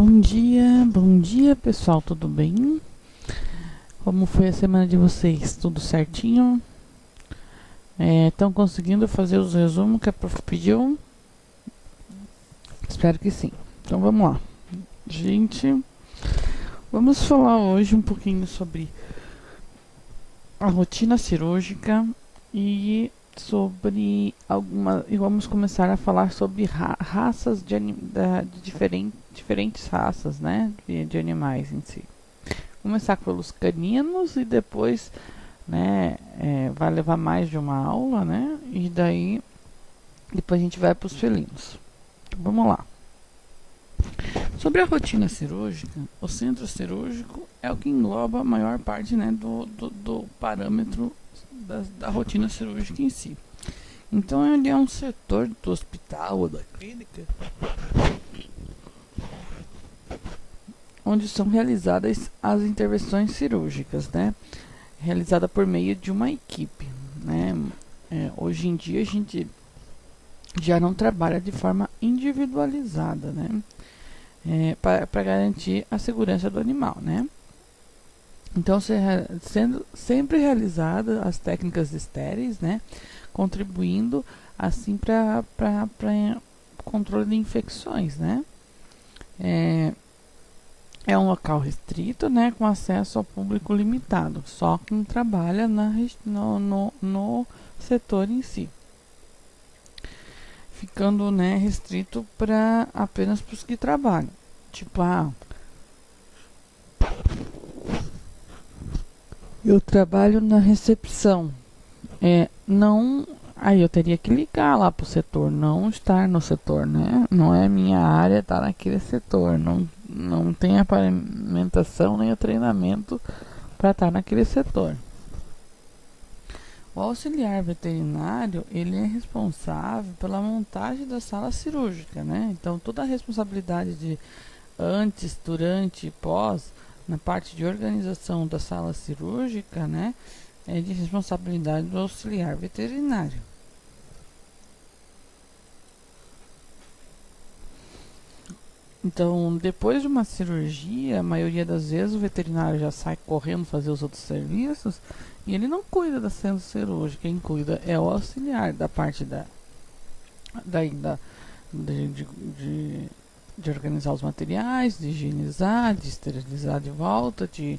Bom dia pessoal, tudo bem? Como foi a semana de vocês? Tudo certinho? Estão conseguindo fazer os resumos que a prof pediu? Espero que sim. Então vamos lá. Gente, vamos falar hoje um pouquinho sobre a rotina cirúrgica e vamos começar a falar sobre raças de diferentes raças, né, de animais em si. Começar pelos caninos e depois, né, vai levar mais de uma aula, né, e daí depois a gente vai para os felinos. Então, vamos lá. Sobre a rotina cirúrgica, o centro cirúrgico é o que engloba a maior parte, né, do parâmetro da rotina cirúrgica em si. Então ele é um setor do hospital ou da clínica onde são realizadas as intervenções cirúrgicas, né, realizada por meio de uma equipe, né. Hoje em dia a gente já não trabalha de forma individualizada, né, para garantir a segurança do animal, né. Então, sendo sempre realizadas as técnicas estéreis, né, contribuindo assim para controle de infecções, né. É um local restrito, né, com acesso ao público limitado, só quem trabalha no setor em si, ficando, né, restrito para apenas para os que trabalham. Tipo, eu trabalho na recepção. Não. Aí eu teria que ligar lá pro setor, não estar no setor, né? Não é minha área estar naquele setor. Não tem a paramentação nem o treinamento para estar naquele setor. O auxiliar veterinário, ele é responsável pela montagem da sala cirúrgica, né? Então toda a responsabilidade de antes, durante e pós, na parte de organização da sala cirúrgica, né, é de responsabilidade do auxiliar veterinário. Então, depois de uma cirurgia, a maioria das vezes o veterinário já sai correndo fazer os outros serviços e ele não cuida da cena cirúrgica. Quem cuida é o auxiliar da parte de organizar os materiais, de higienizar, de esterilizar de volta, de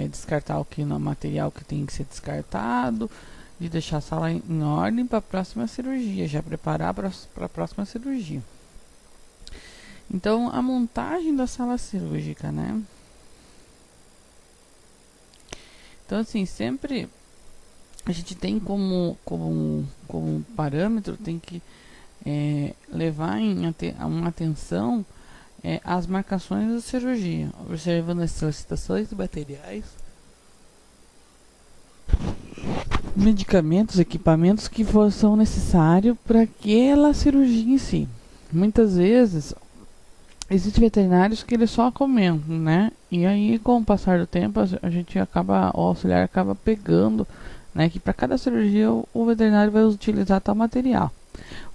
descartar o que no material que tem que ser descartado, de deixar a sala em ordem para a próxima cirurgia, já preparar para a próxima cirurgia. Então, a montagem da sala cirúrgica, né? Então, assim, sempre a gente tem como parâmetro, tem que levar uma atenção às marcações da cirurgia, observando as solicitações de materiais, medicamentos, equipamentos que são necessários para aquela cirurgia em si. Muitas vezes existem veterinários que eles só comentam, né? E aí, com o passar do tempo, o auxiliar acaba pegando, né? Que para cada cirurgia o veterinário vai utilizar tal material.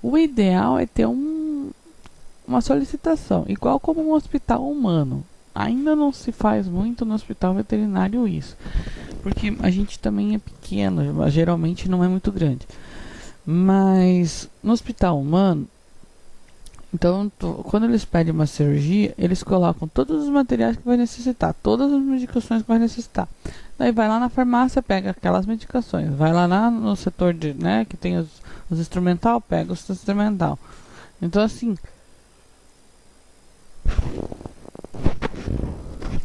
O ideal é ter uma solicitação, igual como um hospital humano. Ainda não se faz muito no hospital veterinário isso, porque a gente também é pequeno, geralmente não é muito grande. Mas no hospital humano, então, quando eles pedem uma cirurgia, eles colocam todos os materiais que vai necessitar, todas as medicações que vai necessitar. Daí vai lá na farmácia, pega aquelas medicações. Vai lá no setor né, que tem os instrumental, pega os instrumental. Então, assim,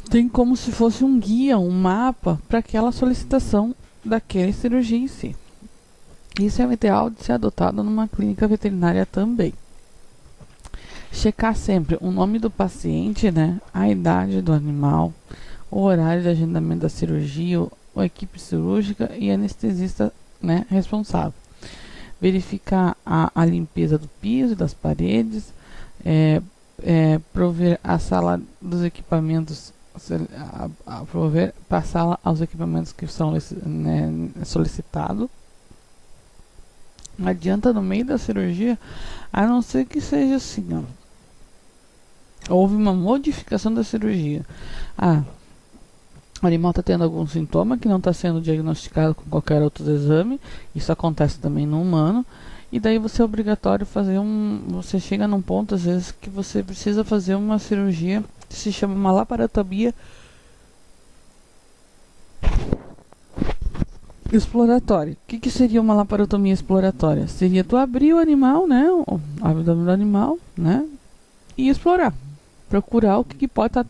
tem como se fosse um guia, um mapa para aquela solicitação daquela cirurgia em si. Isso é o ideal de ser adotado numa clínica veterinária também. Checar sempre o nome do paciente, né, a idade do animal, o horário de agendamento da cirurgia, a equipe cirúrgica e anestesista, né, responsável. Verificar a limpeza do piso e das paredes, prover a sala dos equipamentos, prover para a sala aos equipamentos que são, né, solicitados. Não adianta no meio da cirurgia, a não ser que seja assim, ó, houve uma modificação da cirurgia. O animal está tendo algum sintoma que não está sendo diagnosticado com qualquer outro exame. Isso acontece também no humano. E daí você é obrigatório fazer você chega num ponto, às vezes, que você precisa fazer uma cirurgia que se chama uma laparotomia exploratória. O que seria uma laparotomia exploratória? Seria tu abrir o animal, né? O abdômen do animal, né? E explorar. Procurar o que pode estar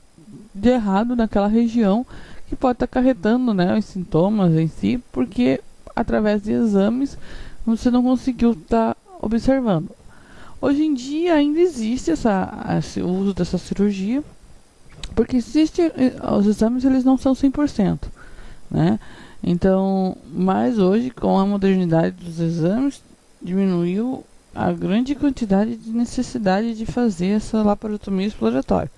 de errado naquela região, que pode estar acarretando, né, os sintomas em si, porque através de exames você não conseguiu estar observando. Hoje em dia ainda existe esse uso dessa cirurgia, porque os exames eles não são 100%, né? Então, mas hoje, com a modernidade dos exames, diminuiu a grande quantidade de necessidade de fazer essa laparotomia exploratória.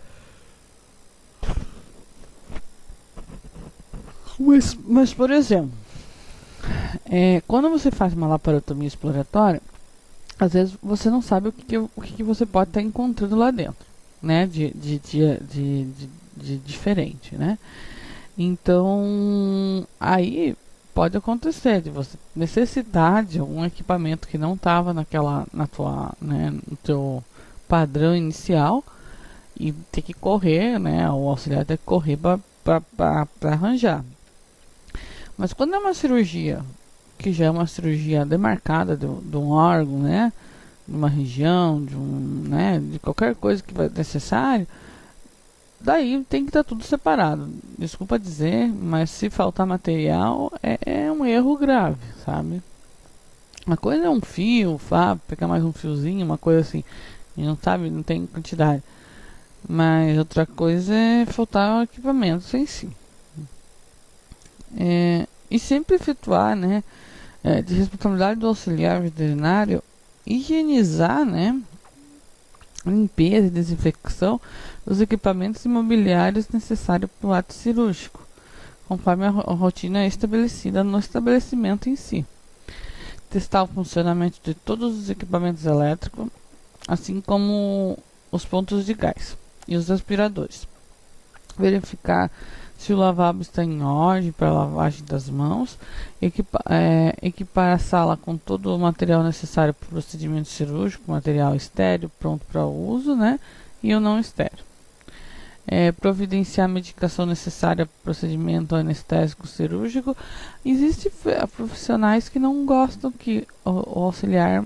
Mas por exemplo, quando você faz uma laparotomia exploratória, às vezes você não sabe o que você pode estar encontrando lá dentro, né? De diferente, né? Então, aí pode acontecer de você necessitar de algum equipamento que não estava no teu padrão inicial e ter que correr, né? O auxiliar tem que correr para arranjar. Mas quando é uma cirurgia que já é uma cirurgia demarcada de um órgão, né? De uma região, de qualquer coisa que vai necessário, daí tem que estar tudo separado. Desculpa dizer, mas se faltar material é um erro grave, sabe? Uma coisa é um fio, pegar mais um fiozinho, uma coisa assim, e não tem quantidade. Mas outra coisa é faltar o equipamento em si. E sempre efetuar, né, de responsabilidade do auxiliar veterinário, higienizar, né, limpeza e desinfecção dos equipamentos imobiliários necessários para o ato cirúrgico, conforme a rotina estabelecida no estabelecimento em si. Testar o funcionamento de todos os equipamentos elétricos, assim como os pontos de gás e os aspiradores. Verificar se o lavabo está em ordem para a lavagem das mãos. Equipar a sala com todo o material necessário para o procedimento cirúrgico, material estéreo pronto para o uso, né? E o não estéreo. Providenciar a medicação necessária para o procedimento anestésico cirúrgico. Existem profissionais que não gostam que o auxiliar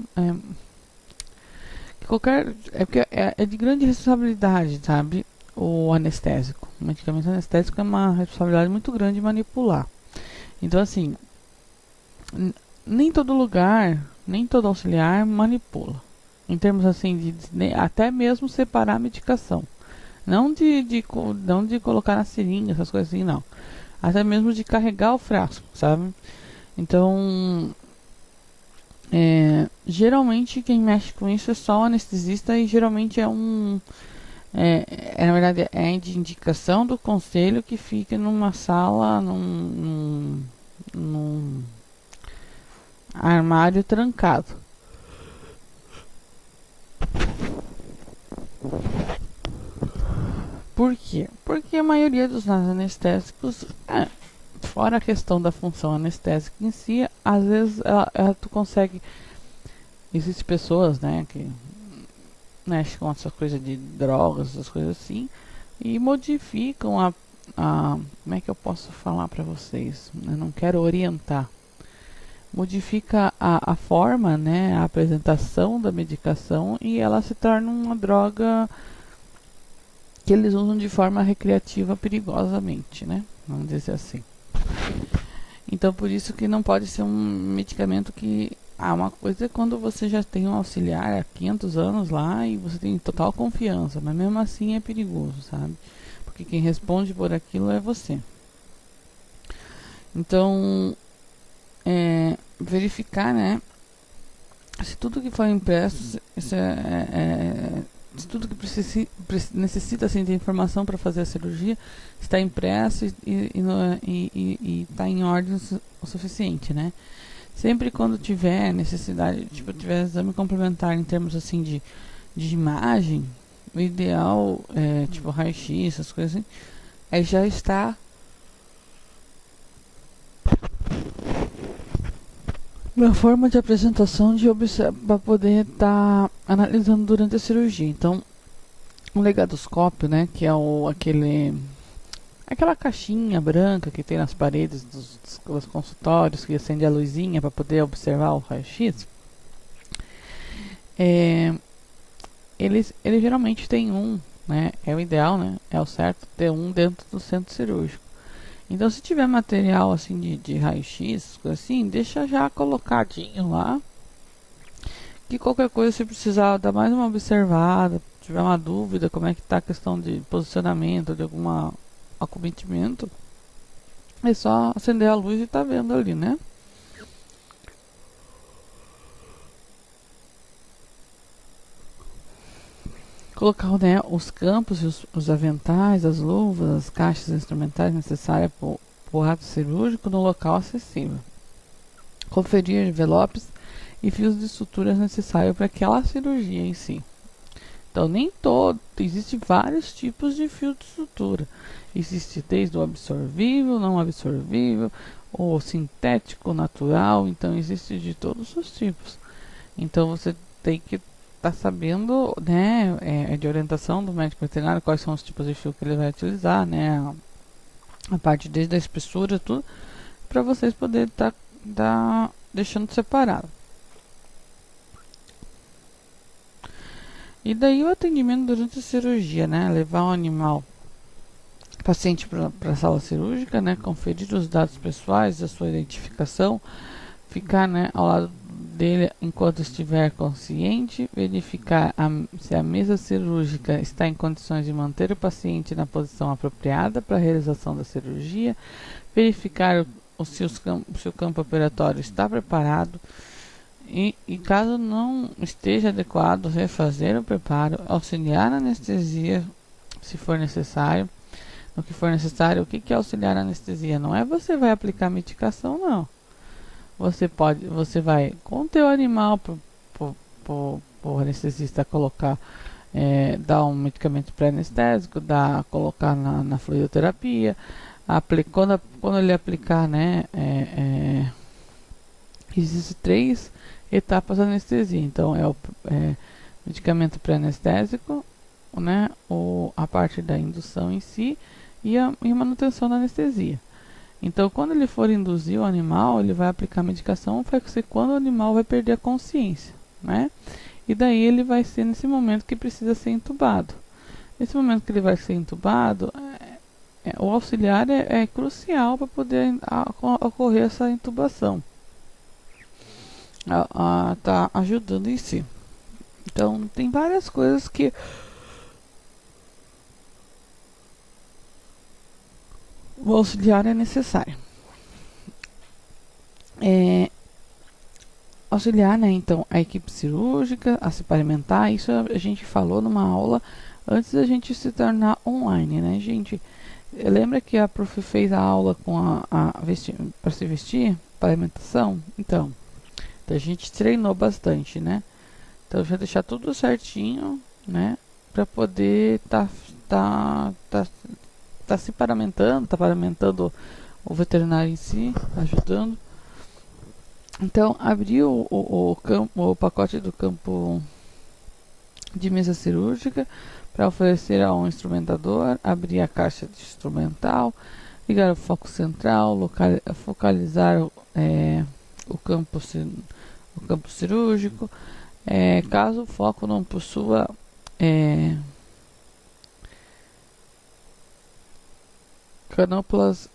porque é de grande responsabilidade, sabe? O anestésico. O medicamento anestésico é uma responsabilidade muito grande de manipular. Então, assim, nem todo lugar, nem todo auxiliar manipula. Em termos assim, até mesmo separar a medicação. Não de colocar na seringa, essas coisas assim, não. Até mesmo de carregar o frasco, sabe? Então, geralmente quem mexe com isso é só o anestesista e geralmente na verdade, é de indicação do conselho que fica numa sala, num armário trancado. Por quê? Porque a maioria dos anestésicos, fora a questão da função anestésica em si, às vezes tu consegue. Existem pessoas, né, que mexe com essas coisas de drogas, essas coisas assim, e modificam como é que eu posso falar para vocês? Eu não quero orientar. Modifica a forma, né, a apresentação da medicação e ela se torna uma droga que eles usam de forma recreativa perigosamente, né? Vamos dizer assim. Então, por isso que não pode ser um medicamento que uma coisa é quando você já tem um auxiliar há 500 anos lá e você tem total confiança, mas mesmo assim é perigoso, sabe? Porque quem responde por aquilo é você. Então, verificar, né? Se tudo que foi impresso, se tudo que necessita assim, de informação para fazer a cirurgia está impresso e está em ordem o suficiente, né? Sempre quando tiver necessidade, tiver exame complementar em termos assim de imagem, o ideal é tipo raio-x, essas coisas assim, é já estar na forma de apresentação de para poder estar analisando durante a cirurgia. Então, o legadoscópio, né, que é aquela caixinha branca que tem nas paredes dos consultórios, que acende a luzinha para poder observar o raio-x, ele geralmente tem um, né? É o ideal, né? É o certo ter um dentro do centro cirúrgico. Então, se tiver material assim de raio-x, assim, deixa já colocadinho lá. Que qualquer coisa, se precisar dar mais uma observada, tiver uma dúvida, como é que tá a questão de posicionamento, de algum acometimento, é só acender a luz e tá vendo ali, né? Colocar, né, os campos, os aventais, as luvas, as caixas instrumentais necessárias para o ato cirúrgico no local acessível. Conferir envelopes e fios de suturas necessários para aquela cirurgia em si. Então, nem todo, existem vários tipos de fio de sutura. Existe desde o absorvível, não absorvível, ou sintético, natural, então existe de todos os tipos. Então, você tem que estar sabendo, né, de orientação do médico veterinário, quais são os tipos de fio que ele vai utilizar, né, a parte desde a espessura, tudo, para vocês poderem estar deixando separado. E daí o atendimento durante a cirurgia, né? Levar o animal, paciente para a sala cirúrgica, né? Conferir os dados pessoais, a sua identificação, ficar, né, ao lado dele enquanto estiver consciente, verificar se a mesa cirúrgica está em condições de manter o paciente na posição apropriada para a realização da cirurgia, verificar se o campo operatório está preparado. E caso não esteja adequado, refazer o preparo, auxiliar a anestesia se for necessário. No que for necessário, o que é auxiliar a anestesia? Não é você vai aplicar medicação, não. Você vai conter o animal para o anestesista colocar, dar um medicamento pré-anestésico, colocar na fluidoterapia. Quando ele aplicar, né, existem 3 etapas da anestesia. Então, é o medicamento pré-anestésico, né, a parte da indução em si e a manutenção da anestesia. Então, quando ele for induzir o animal, ele vai aplicar a medicação, vai ser quando o animal vai perder a consciência, né? E daí ele vai ser nesse momento que precisa ser entubado. Nesse momento que ele vai ser entubado, o auxiliar é crucial para poder ocorrer essa intubação. Tá ajudando em si. Então, tem várias coisas que o auxiliar é necessário. Auxiliar, né, então, a equipe cirúrgica a se parimentar, isso a gente falou numa aula antes da gente se tornar online, né, gente? Lembra que a prof fez a aula com para se vestir, parimentação? Então, a gente treinou bastante, né? Então, já deixar tudo certinho, né? Para poder tá se paramentando, tá paramentando o veterinário em si, ajudando. Então, abrir o pacote do campo de mesa cirúrgica para oferecer ao instrumentador, abrir a caixa de instrumental, ligar o foco central, focalizar o campo cirúrgico. Caso o foco não possua canúpulas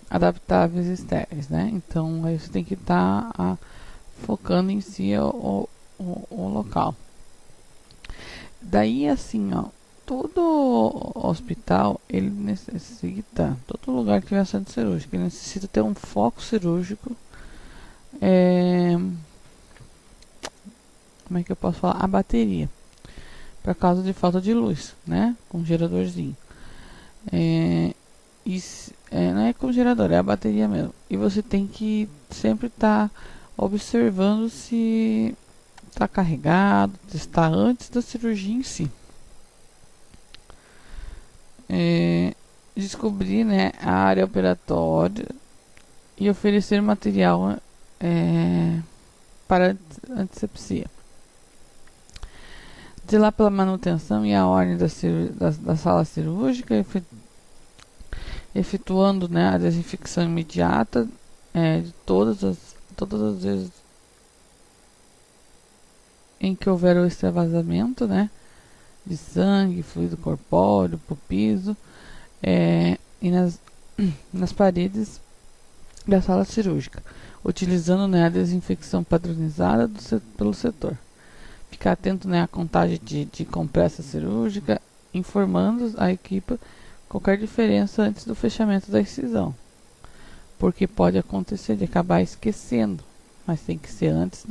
adaptáveis estéreis, né? Então aí você tem que estar focando em si o local. Daí assim, ó, todo hospital ele necessita, todo lugar que tiver centro cirúrgico, ele necessita ter um foco cirúrgico. Como é que eu posso falar? A bateria, por causa de falta de luz, né? Com um geradorzinho. Não é com gerador, é a bateria mesmo. E você tem que sempre estar observando se está carregado, se está antes da cirurgia em si, descobrir, né, a área operatória e oferecer material para antisepsia. Zelar pela manutenção e a ordem da sala cirúrgica, efetuando, né, a desinfecção imediata de todas as vezes em que houver o extravasamento, né, de sangue, fluido corpóreo, pro piso e nas paredes da sala cirúrgica, utilizando, né, a desinfecção padronizada pelo setor. Ficar atento, né, à contagem de compressa cirúrgica, informando a equipe qualquer diferença antes do fechamento da incisão, porque pode acontecer de acabar esquecendo, mas tem que ser antes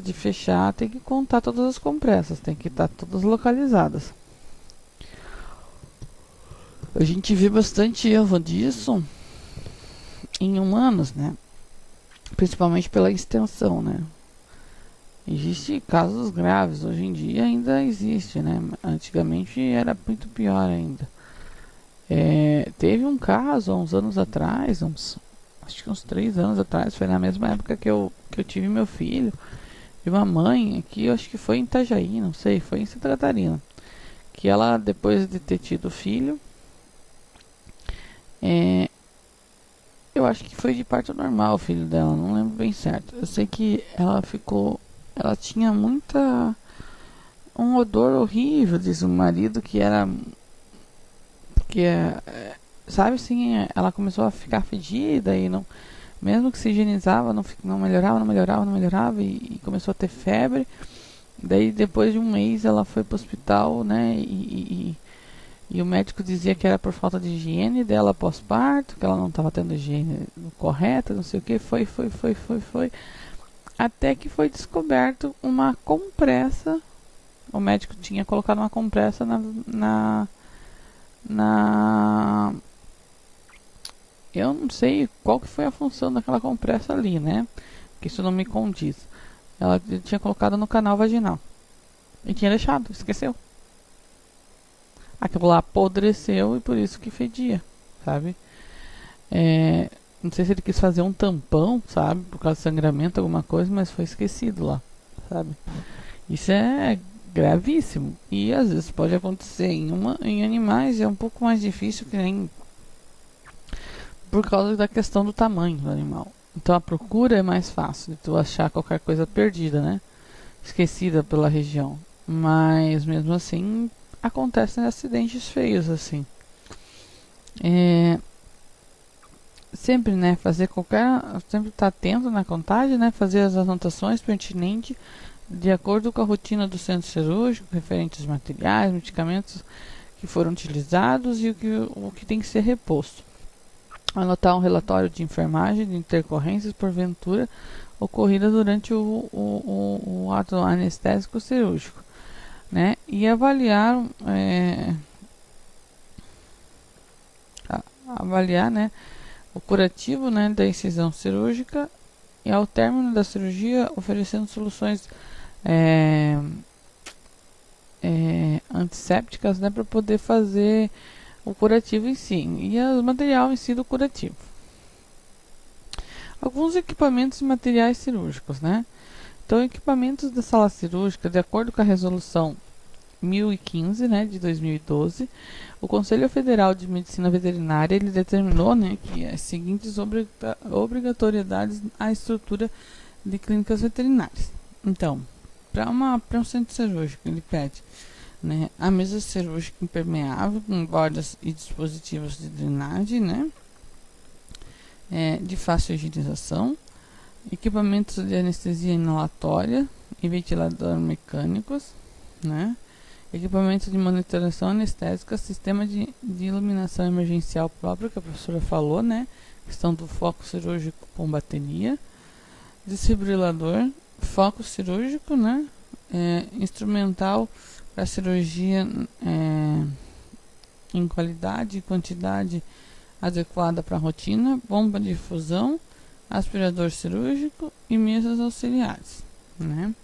de fechar, tem que contar todas as compressas, tem que estar todas localizadas. A gente vê bastante erro disso em humanos, né? Principalmente pela extensão, né? Existem casos graves, hoje em dia ainda existe, né? Antigamente era muito pior ainda. Teve um caso há uns anos atrás, acho que uns 3 anos atrás, foi na mesma época que eu tive meu filho, de uma mãe aqui, eu acho que foi em Itajaí, não sei, foi em Santa Catarina, que ela, depois de ter tido filho, eu acho que foi de parto normal o filho dela, não lembro bem certo. Eu sei que ela tinha um odor horrível, diz o marido, sabe assim, ela começou a ficar fedida e não, mesmo que se higienizava, não melhorava e começou a ter febre. Daí depois de um mês ela foi pro hospital, né, e o médico dizia que era por falta de higiene dela pós-parto, que ela não estava tendo higiene correta, não sei o que, foi. Até que foi descoberto uma compressa. O médico tinha colocado uma compressa eu não sei qual que foi a função daquela compressa ali, né? Porque isso não me condiz. Ela tinha colocado no canal vaginal. E tinha deixado, esqueceu. Aquilo lá apodreceu e por isso que fedia, sabe? Não sei se ele quis fazer um tampão, sabe? Por causa de sangramento, alguma coisa, mas foi esquecido lá, sabe? Isso é gravíssimo. E às vezes pode acontecer em animais, é um pouco mais difícil que nem por causa da questão do tamanho do animal. Então a procura é mais fácil de tu achar qualquer coisa perdida, né? Esquecida pela região. Mas mesmo assim acontecem acidentes feios assim. Sempre, né, sempre estar atento na contagem, né, fazer as anotações pertinentes de acordo com a rotina do centro cirúrgico, referentes aos materiais, medicamentos que foram utilizados e o que tem que ser reposto. Anotar um relatório de enfermagem de intercorrências porventura ocorrida durante o ato anestésico cirúrgico, né, e avaliar, né, o curativo, né, da incisão cirúrgica e ao término da cirurgia oferecendo soluções antissépticas, né, para poder fazer o curativo em si e o material em si do curativo. Alguns equipamentos e materiais cirúrgicos, né? Então, equipamentos da sala cirúrgica, de acordo com a resolução 1015, né, de 2012, o Conselho Federal de Medicina Veterinária ele determinou, né, que as seguintes obrigatoriedades à estrutura de clínicas veterinárias. Então, para um centro cirúrgico, ele pede, né, a mesa cirúrgica impermeável com bordas e dispositivos de drenagem, né, de fácil higienização, equipamentos de anestesia inalatória e ventilador mecânicos, né, equipamentos de monitoração anestésica, sistema de iluminação emergencial próprio, que a professora falou, né, questão do foco cirúrgico com bateria, desfibrilador, foco cirúrgico, né, instrumental para cirurgia em qualidade e quantidade adequada para a rotina, bomba de infusão, aspirador cirúrgico e mesas auxiliares, né?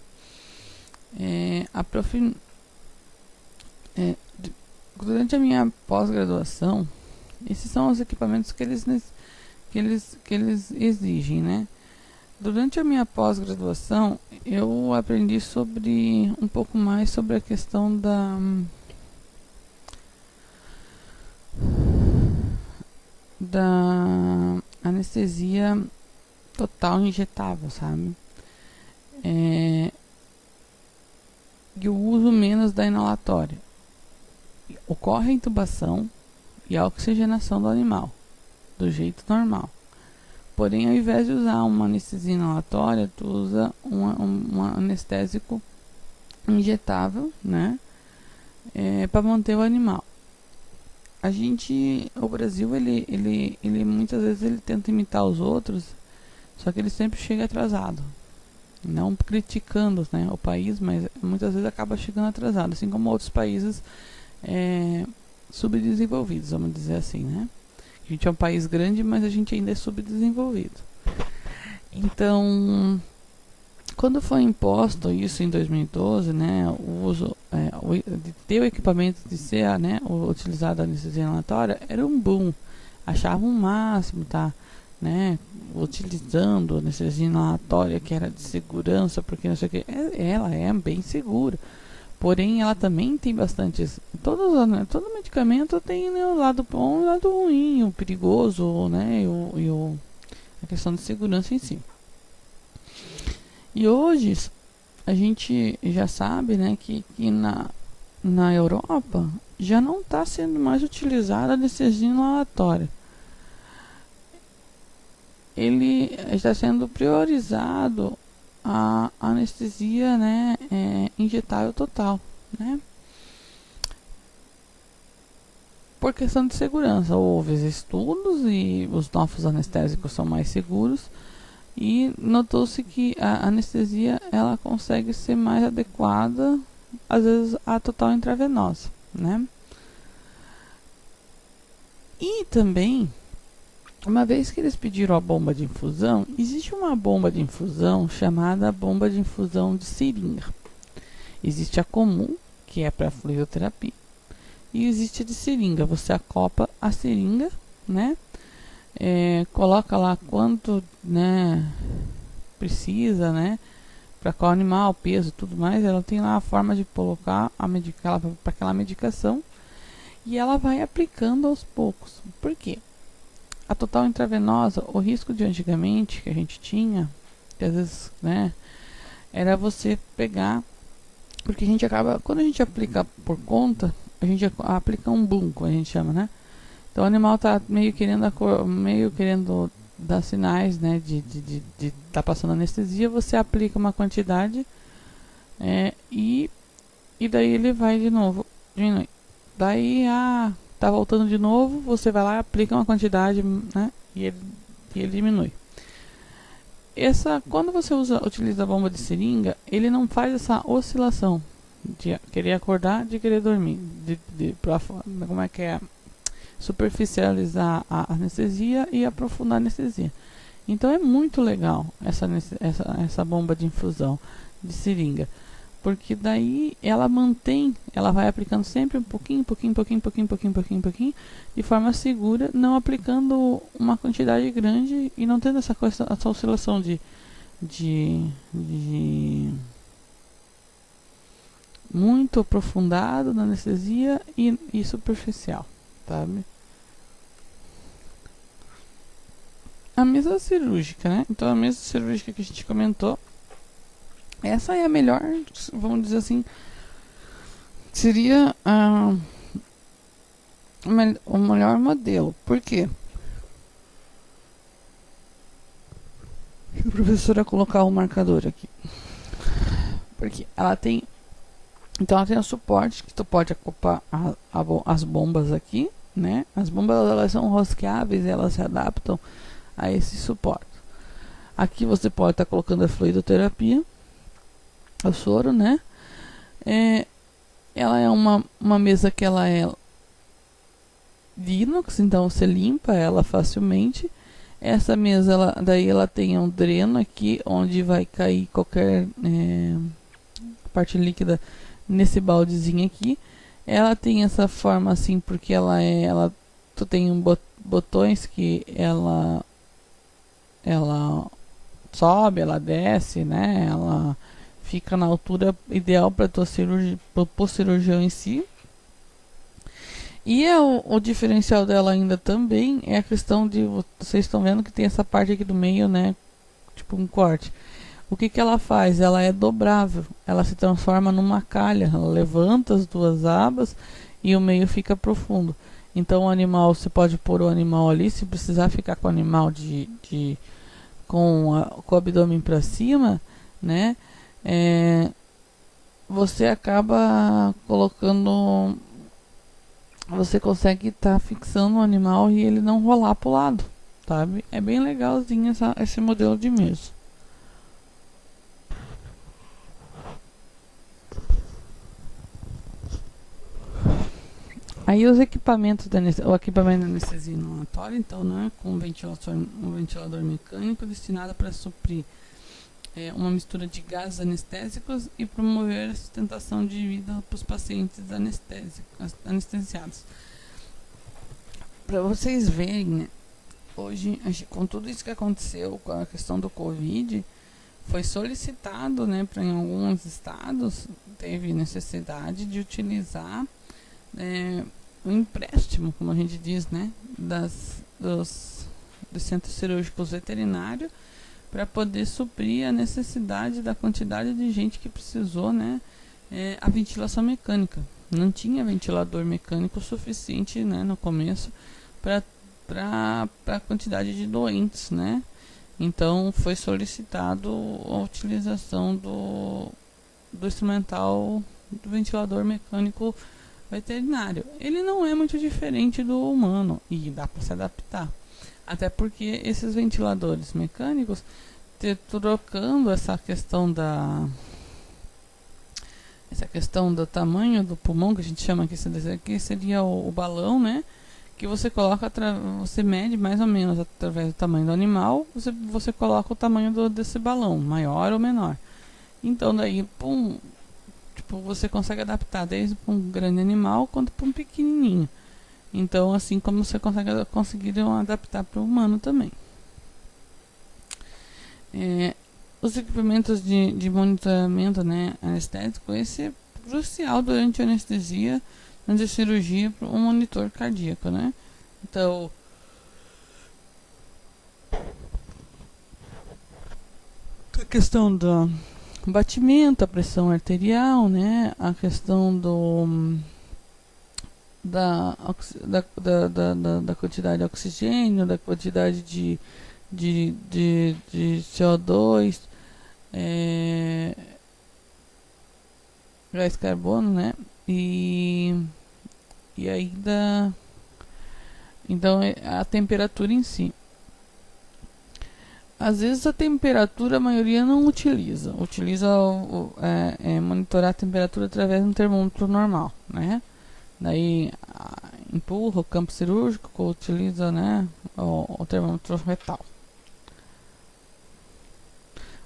Durante a minha pós-graduação, esses são os equipamentos que eles exigem, né? Durante a minha pós-graduação, eu aprendi sobre um pouco mais sobre a questão da anestesia total injetável, sabe? E o uso menos da inalatória. Ocorre a intubação e a oxigenação do animal, do jeito normal. Porém, ao invés de usar uma anestesia inalatória, tu usa um anestésico injetável, né? Para manter o animal. O Brasil, ele muitas vezes ele tenta imitar os outros, só que ele sempre chega atrasado. Não criticando, né, o país, mas muitas vezes acaba chegando atrasado, assim como outros países subdesenvolvidos, vamos dizer assim, né? A gente é um país grande, mas a gente ainda é subdesenvolvido. Então, quando foi imposto isso em 2012, né, o uso de ter o equipamento de ser, né, utilizado a anestesia inalatória, era um boom. Achavam o máximo, tá? Né, utilizando a anestesia inalatória, que era de segurança, porque não sei o que. Ela é bem segura. Porém, ela também tem bastantes. Todo medicamento tem, né, o lado bom e o lado ruim, o perigoso, né? A questão de segurança em si. E hoje a gente já sabe, né, que na Europa já não está sendo mais utilizada a anestesia inalatória. Ele está sendo priorizado a anestesia, né, injetável total, né? Por questão de segurança, houve estudos e os novos anestésicos são mais seguros e notou-se que a anestesia ela consegue ser mais adequada, às vezes a total intravenosa, né? E também, uma vez que eles pediram a bomba de infusão, existe uma bomba de infusão chamada bomba de infusão de seringa. Existe a comum, que é para fluidoterapia, e existe a de seringa. Você acopla a seringa, né? Coloca lá quanto, né, precisa, né? Para qual animal, peso, tudo mais. Ela tem lá a forma de colocar para aquela medicação e ela vai aplicando aos poucos. Por quê? A total intravenosa, o risco de antigamente que a gente tinha, que às vezes, né, era você pegar, porque a gente acaba, quando a gente aplica por conta, a gente aplica um boom, como a gente chama, né? Então o animal tá meio querendo dar sinais, né, de tá passando anestesia, você aplica uma quantidade e daí ele vai de novo, diminui. Daí tá voltando de novo, você vai lá e aplica uma quantidade, né, e ele diminui. Quando você utiliza a bomba de seringa, ele não faz essa oscilação de querer acordar, de querer dormir, como é que é, superficializar a anestesia e aprofundar a anestesia. Então é muito legal essa bomba de infusão de seringa, porque daí ela vai aplicando sempre um pouquinho, de forma segura, não aplicando uma quantidade grande e não tendo essa oscilação de muito aprofundado na anestesia e superficial, sabe? A mesa cirúrgica, né? Então a mesa cirúrgica que a gente comentou, essa é a melhor, vamos dizer assim, seria o melhor modelo. Por quê? Deixa a professora colocar o marcador aqui. Porque ela tem o suporte que tu pode acoplar as bombas aqui, né? As bombas elas são rosqueáveis, elas se adaptam a esse suporte. Aqui você pode estar colocando a fluidoterapia, o soro, né? Ela é uma mesa que ela é de inox, então você limpa ela facilmente. Essa mesa, ela tem um dreno aqui, onde vai cair qualquer parte líquida nesse baldezinho aqui. Ela tem essa forma assim porque tu tem botões que ela sobe, ela desce, né? Ela fica na altura ideal para tua cirurgia, pro cirurgião em si. E o diferencial dela ainda também é a questão de vocês estão vendo que tem essa parte aqui do meio, né? Tipo um corte. O que ela faz? Ela é dobrável. Ela se transforma numa calha. Ela levanta as duas abas e o meio fica profundo. Então o animal, você pode pôr o animal ali, se precisar ficar com o animal com o abdômen para cima, né? Você acaba colocando, você consegue estar fixando o animal e ele não rolar pro lado, sabe? É bem legalzinho esse modelo de mesa. Aí os equipamentos o equipamento de anestesia inalatória, então, né, com um ventilador mecânico destinado para suprir uma mistura de gases anestésicos e promover a sustentação de vida para os pacientes anestesiados. Para vocês verem, né, hoje, com tudo isso que aconteceu com a questão do Covid, foi solicitado, né, para em alguns estados, teve necessidade de utilizar o empréstimo, como a gente diz, né, dos centros cirúrgicos veterinários para poder suprir a necessidade da quantidade de gente que precisou, né, a ventilação mecânica. Não tinha ventilador mecânico suficiente, né, no começo para a quantidade de doentes, né. Então foi solicitado a utilização do instrumental do ventilador mecânico veterinário. Ele não é muito diferente do humano e dá para se adaptar. Até porque esses ventiladores mecânicos, trocando essa questão do tamanho do pulmão, que a gente chama aqui seria o balão, né? Que você coloca, você mede mais ou menos através do tamanho do animal, você coloca o tamanho desse balão, maior ou menor. Então daí, pum, tipo, você consegue adaptar desde para um grande animal quanto para um pequenininho. Então, assim como você conseguir adaptar para o humano também. Os equipamentos de monitoramento, né, anestésico, esse é crucial durante a anestesia, durante a cirurgia, para um monitor cardíaco, né? Então, a questão do batimento, a pressão arterial, né? A questão da quantidade de oxigênio, da quantidade de CO2, gás carbono, né? E ainda, então, a temperatura em si. Às vezes a temperatura a maioria não utiliza monitorar a temperatura através de um termômetro normal, né? Daí empurra o campo cirúrgico, utiliza, né, o termômetro retal.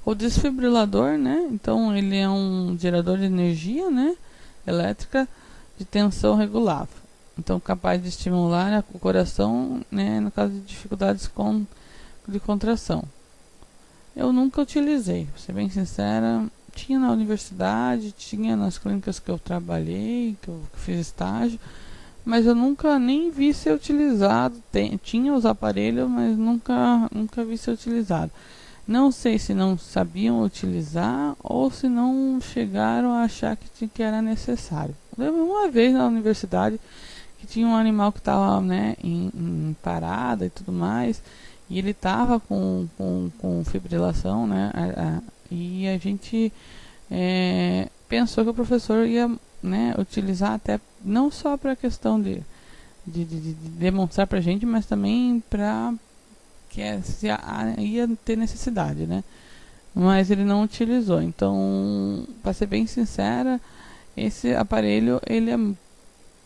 O desfibrilador, né, então ele é um gerador de energia, né, elétrica de tensão regulável. Então capaz de estimular o coração, né, no caso de dificuldades de contração. Eu nunca utilizei, pra ser bem sincera. Tinha na universidade, tinha nas clínicas que eu trabalhei, que eu fiz estágio, mas eu nunca nem vi ser utilizado. Tinha os aparelhos, mas nunca vi ser utilizado. Não sei se não sabiam utilizar ou se não chegaram a achar que era necessário. Lembro uma vez na universidade que tinha um animal que estava, né, em parada e tudo mais, e ele estava com fibrilação, né, e a gente pensou que o professor ia, né, utilizar até não só para a questão de demonstrar para a gente, mas também para que ia ter necessidade, né? Mas ele não utilizou. Então, para ser bem sincera, esse aparelho ele é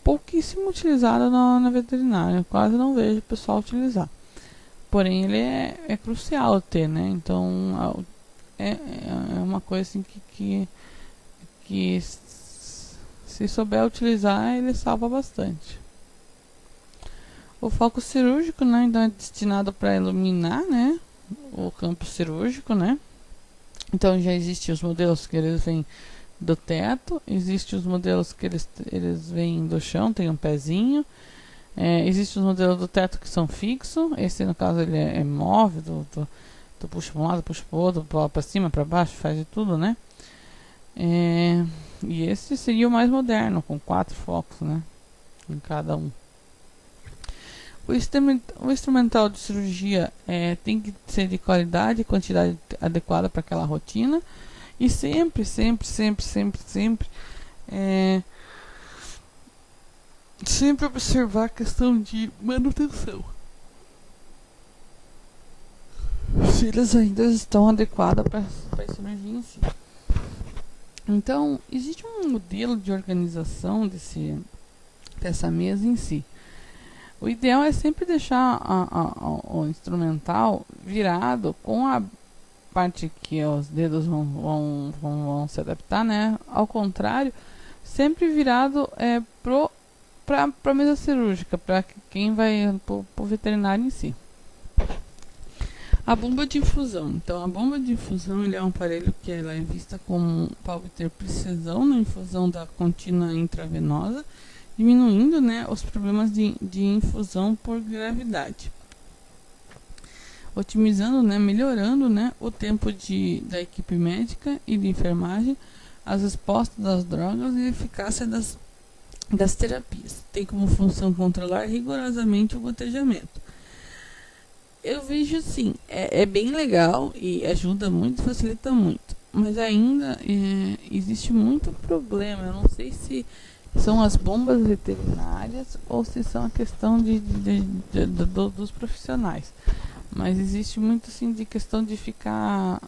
pouquíssimo utilizado na veterinária. Quase não vejo o pessoal utilizar. Porém, ele é crucial ter, né? Então, é uma coisa assim que Se souber utilizar, ele salva bastante. O foco cirúrgico, né, então é destinado para iluminar, né, o campo cirúrgico, né. Então já existem os modelos que eles vêm do teto, existem os modelos que eles vêm do chão, tem um pezinho. Existem os modelos do teto que são fixos. Esse, no caso, ele é móvel, tu puxa para um lado, puxa para o outro, para cima, para baixo, faz de tudo, né. E esse seria o mais moderno, com 4 focos, né, em cada um. O instrumental de cirurgia tem que ser de qualidade e quantidade adequada para aquela rotina. E sempre observar a questão de manutenção. Se eles ainda estão adequados para a cirurgia em si. Então, existe um modelo de organização dessa mesa em si. O ideal é sempre deixar o instrumental virado com a parte que os dedos vão se adaptar, né? Ao contrário, sempre virado para a mesa cirúrgica, para quem vai para o veterinário em si. A bomba de infusão. Então, a bomba de infusão ele é um aparelho que ela é vista como para obter precisão na infusão da contínua intravenosa, diminuindo, né, os problemas de infusão por gravidade, otimizando, né, melhorando, né, o tempo da equipe médica e de enfermagem, as respostas das drogas e a eficácia das terapias. Tem como função controlar rigorosamente o gotejamento. Eu vejo assim, é bem legal e ajuda muito, facilita muito, mas ainda existe muito problema. Eu não sei se são as bombas veterinárias ou se são a questão dos profissionais. Mas existe muito assim de questão de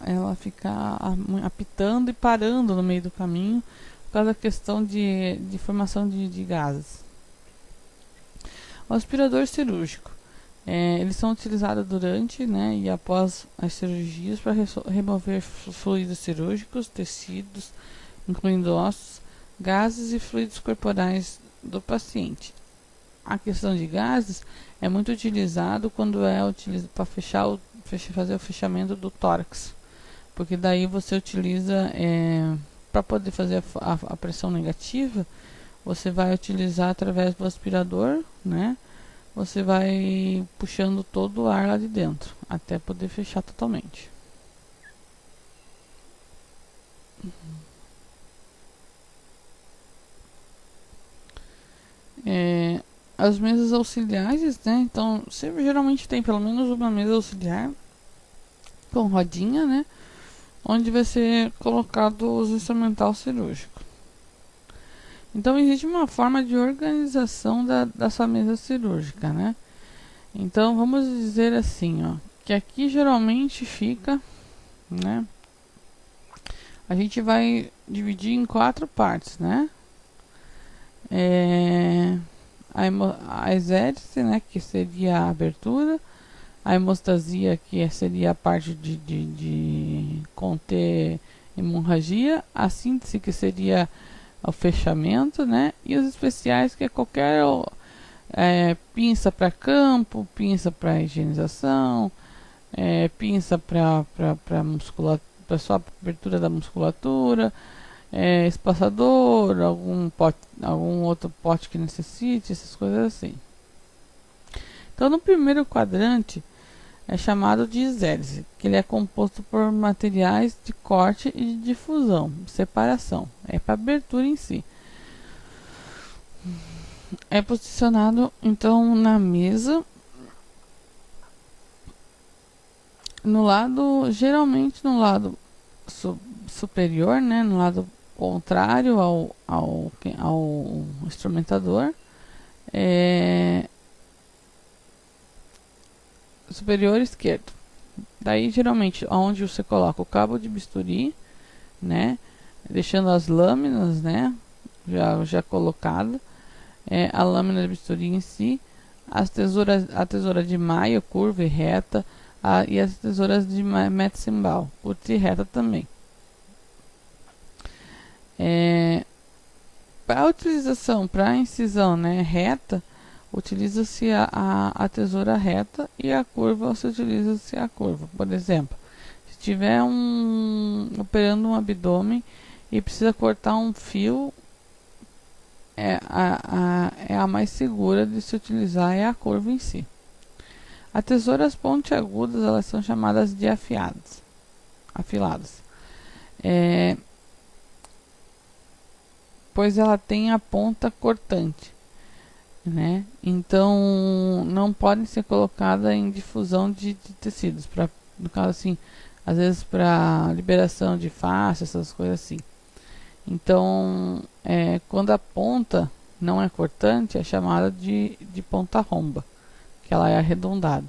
ela ficar apitando e parando no meio do caminho por causa da questão de formação de gases. O aspirador cirúrgico. Eles são utilizados durante, né, e após as cirurgias para remover fluidos cirúrgicos, tecidos, incluindo ossos, gases e fluidos corporais do paciente. A questão de gases é muito utilizado quando utilizado para fazer o fechamento do tórax, porque daí você utiliza para poder fazer a pressão negativa, você vai utilizar através do aspirador, né? Você vai puxando todo o ar lá de dentro até poder fechar totalmente. As mesas auxiliares, né? Então, sempre geralmente tem pelo menos uma mesa auxiliar com rodinha, né? Onde vai ser colocado os instrumental cirúrgico. Então, existe uma forma de organização da sua mesa cirúrgica, né? Então, vamos dizer assim, ó, que aqui geralmente fica, né? A gente vai dividir em 4 partes, né? A exérese, né, que seria a abertura, a hemostasia, que seria a parte de conter hemorragia, a síntese, que seria o fechamento, né, e os especiais, que é qualquer pinça para campo, pinça para higienização, pinça para musculatura, para só abertura da musculatura, espaçador, algum outro pote que necessite, essas coisas assim. Então, no primeiro quadrante é chamado de exérese, que ele é composto por materiais de corte e de difusão, separação, é para abertura em si. É posicionado então na mesa, geralmente no lado superior, né, no lado contrário ao instrumentador, superior esquerdo. Daí geralmente onde você coloca o cabo de bisturi, né, deixando as lâminas, né, já colocada, a lâmina de bisturi em si, a tesoura de maio curva e reta, e as tesouras de metzimbal, curta e reta também. Para a utilização, para a incisão, né, reta, utiliza-se a tesoura reta, e a curva, você utiliza-se a curva. Por exemplo, se tiver operando um abdômen e precisa cortar um fio, é a mais segura de se utilizar, é a curva em si. As tesouras pontiagudas, elas são chamadas de afiladas. Pois ela tem a ponta cortante, né? Então não podem ser colocadas em difusão de tecidos, no caso assim, às vezes para liberação de face, essas coisas assim. Então quando a ponta não é cortante, é chamada de ponta romba, que ela é arredondada.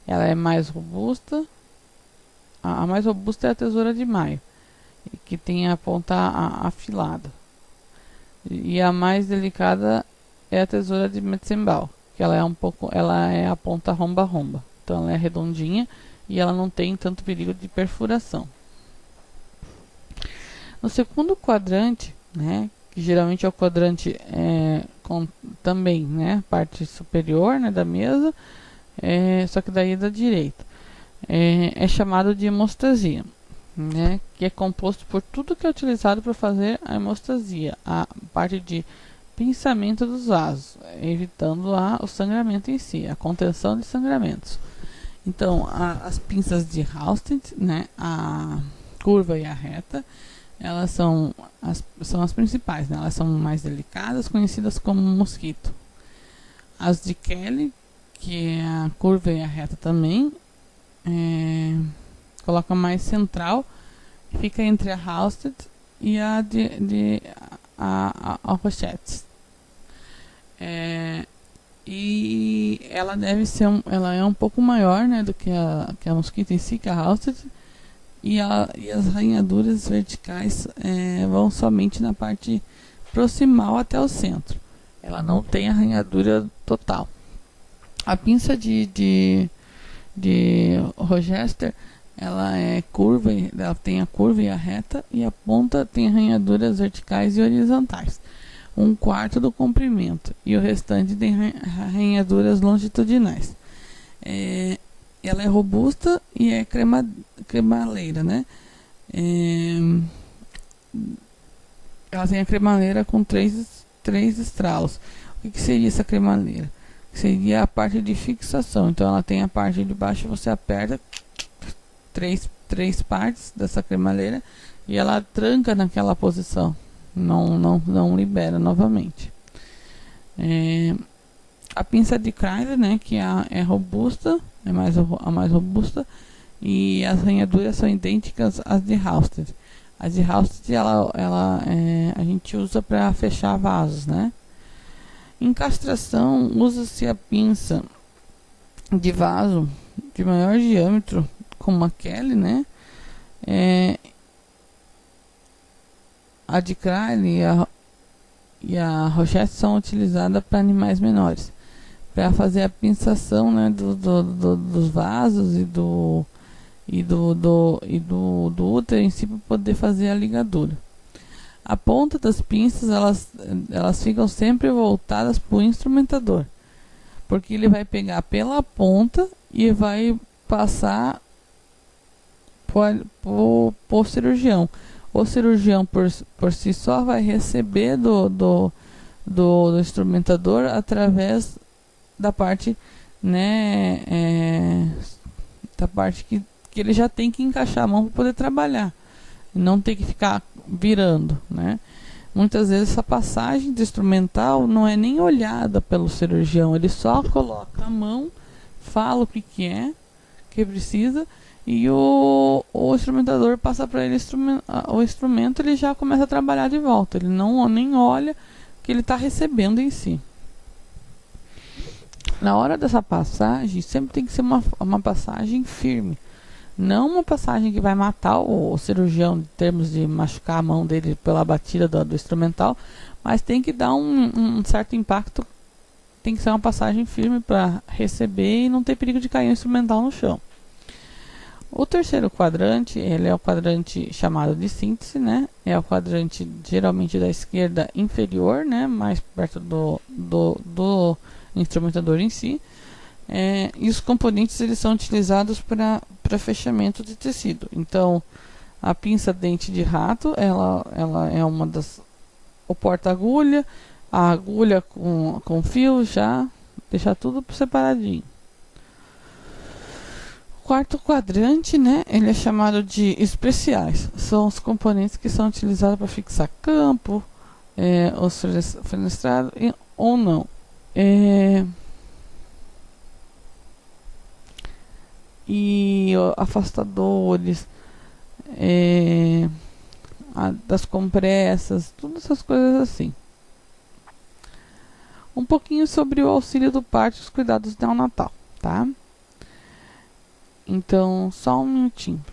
Ela é mais robusta. A mais robusta é a tesoura de maio, que tem a ponta afilada. E a mais delicada é a tesoura de Metzenbaum, que ela é a ponta romba. Então ela é redondinha e ela não tem tanto perigo de perfuração. No segundo quadrante, né, que geralmente é o quadrante com também, né, parte superior, né, da mesa, só que daí da direita, é chamado de hemostasia, né, que é composto por tudo que é utilizado para fazer a hemostasia, a parte de pinçamento dos vasos, evitando o sangramento em si, a contenção de sangramentos. Então, as pinças de Halsted, né, a curva e a reta, elas são as principais, né, elas são mais delicadas, conhecidas como mosquito. As de Kelly, que é a curva e a reta também, coloca mais central, fica entre a Halsted e a Rochette. E ela ela é um pouco maior, né, do que a mosquito em si, que a Halsted, e as arranhaduras verticais vão somente na parte proximal até o centro. Ela não tem arranhadura total. A pinça de Rochester, ela é curva, ela tem a curva e a reta, e a ponta tem arranhaduras verticais e horizontais, 1/4 do comprimento, e o restante tem arranhaduras longitudinais. Ela é robusta e é cremaleira, né? Ela tem a cremaleira com três estralos. O que seria essa cremaleira? Seria a parte de fixação. Então ela tem a parte de baixo, você aperta três partes dessa cremaleira e ela tranca naquela posição, não libera novamente. A pinça de Kreisler, né, que é robusta, a mais robusta, e as arranhaduras são idênticas às de Halsted. As de Halsted a gente usa para fechar vasos, né? Em castração, usa-se a pinça de vaso de maior diâmetro, como a Kelly, né? A de Kreisler e a Rochette são utilizadas para animais menores, para fazer a pinçação, né, dos vasos e do útero em si, para poder fazer a ligadura. A ponta das pinças, elas ficam sempre voltadas para o instrumentador, porque ele vai pegar pela ponta e vai passar por cirurgião. O cirurgião por si só vai receber do instrumentador através da parte, né, da parte que ele já tem que encaixar a mão para poder trabalhar, não tem que ficar virando, né? Muitas vezes essa passagem de instrumental não é nem olhada pelo cirurgião, ele só coloca a mão, fala o que que precisa, e o instrumentador passa para ele o instrumento, ele já começa a trabalhar de volta, ele nem olha o que ele está recebendo em si. Na hora dessa passagem, sempre tem que ser uma passagem firme, não uma passagem que vai matar o cirurgião em termos de machucar a mão dele pela batida do instrumental, mas tem que dar um certo impacto, tem que ser uma passagem firme para receber e não ter perigo de cair o instrumental no chão. O terceiro quadrante, ele é o quadrante chamado de síntese, né? É o quadrante geralmente da esquerda inferior, né? Mais perto do instrumentador em si. E os componentes eles são utilizados para fechamento de tecido. Então, a pinça dente de rato, ela é uma das... O porta-agulha, a agulha com fio já, deixar tudo separadinho. Quarto quadrante, né, ele é chamado de especiais. São os componentes que são utilizados para fixar campo, os fenestrados ou não. E afastadores, das compressas, todas essas coisas assim. Um pouquinho sobre o auxílio do parto e os cuidados neonatal, tá? Então, só um minutinho.